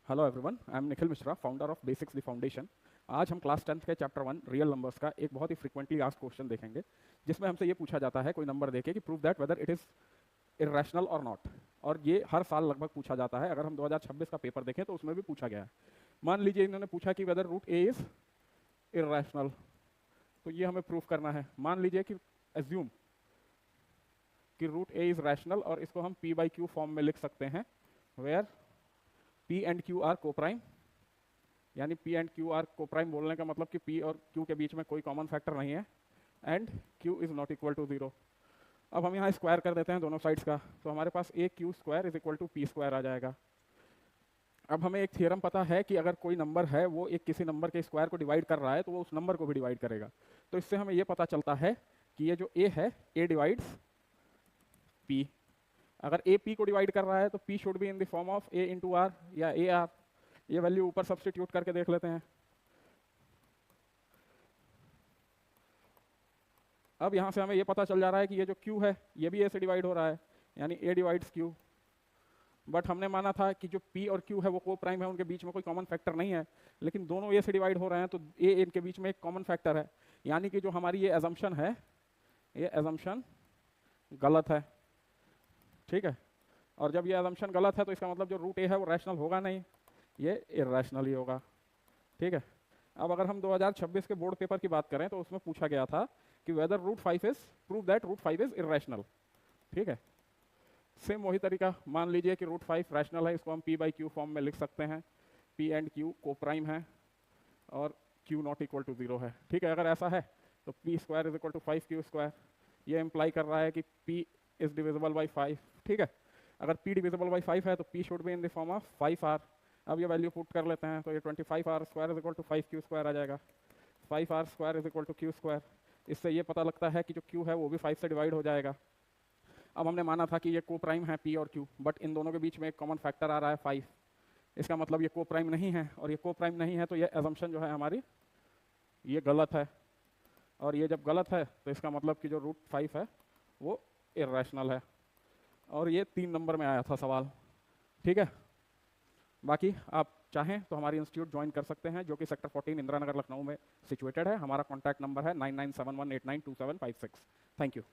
Hello everyone, I am Nikhil Mishra, founder of basics the foundation. आज हम class 10th के chapter 1 real numbers का एक बहुत ही फ्रीक्वेंटली आस्क्ड क्वेश्चन देखेंगे, जिसमें हमसे ये पूछा जाता है कोई नंबर देके कि prove that whether it is irrational और नॉट। और ये हर साल लगभग पूछा जाता है। अगर हम 2026 का पेपर देखें तो उसमें भी पूछा गया है। मान लीजिए इन्होंने पूछा कि whether root A is irrational, तो ये हमें प्रूफ करना है। मान लीजिए कि एज्यूम कि रूट ए इज़ रैशनल, और इसको हम पी बाई क्यू फॉर्म में लिख सकते हैं, where P and Q are coprime. यानी P and Q are coprime बोलने का मतलब कि पी और क्यू के बीच में कोई कॉमन फैक्टर नहीं है, and Q is not equal to 0। अब हम यहाँ स्क्वायर कर देते हैं दोनों साइड्स का, तो हमारे पास a Q square is equal to P square आ जाएगा। अब हमें एक थियरम पता है कि अगर कोई नंबर है वो एक किसी नंबर के स्क्वायर को डिवाइड कर रहा है तो वो उस नंबर को भी डिवाइड करेगा। तो इससे हमें ये पता चलता है कि ये जो ए है, ए डिवाइड्स पी। अगर ए पी को डिवाइड कर रहा है तो P should be in the form of A into R या ए आर। ये वैल्यू ऊपर सब्स्टिट्यूट करके देख लेते हैं। अब यहां से हमें ये पता चल जा रहा है कि ये जो Q है ये भी A से डिवाइड हो रहा है, यानी A डिवाइड्स Q। बट हमने माना था कि जो P और Q है वो को प्राइम है, उनके बीच में कोई कॉमन फैक्टर नहीं है, लेकिन दोनों A से डिवाइड हो रहे हैं तो A इनके बीच में एक कॉमन फैक्टर है। यानी कि जो हमारी ये एजम्पशन है, ये एजम्पशन गलत है। ठीक है, और जब ये एजम्पशन गलत है तो इसका मतलब जो रूट ए है वो रैशनल होगा नहीं, ये इर्रेशनल ही होगा। ठीक है, अब अगर हम 2026 के बोर्ड पेपर की बात करें तो उसमें पूछा गया था कि whether root 5 is prove that root 5 is irrational. ठीक है, सेम वही तरीका। मान लीजिए कि रूट 5 रैशनल है, इसको हम पी बाई क्यू फॉर्म में लिख सकते हैं। पी एंड क्यू को प्राइम है और क्यू नॉट इक्वल टू 0 है। ठीक है, अगर ऐसा है तो P square is equal to 5 Q square. ये इम्प्लाई कर रहा है कि पी इज डिविजिबल बाई 5। ठीक है, अगर p डिविजिबल बाई 5 है तो p should be in the form of 5r। अब ये वैल्यू पुट कर लेते हैं तो ये 25r square is equal to 5q square आ जाएगा। 5r square is equal to q square. इससे ये पता लगता है कि जो q है वो भी 5 से डिवाइड हो जाएगा। अब हमने माना था कि ये को प्राइम है p और q, बट इन दोनों के बीच में एक कॉमन फैक्टर आ रहा है 5। इसका मतलब ये को प्राइम नहीं है, और ये को प्राइम नहीं है तो ये एजम्पशन जो है हमारी ये गलत है। और ये जब गलत है तो इसका मतलब कि जो रूट 5 है वो इर्रेशनल है। और ये 3 नंबर में आया था सवाल। ठीक है, बाकी आप चाहें तो हमारी इंस्टीट्यूट ज्वाइन कर सकते हैं, जो कि सेक्टर 14 इंदिरा नगर लखनऊ में सिचुएटेड है। हमारा कॉन्टैक्ट नंबर है 9971892756। Thank you.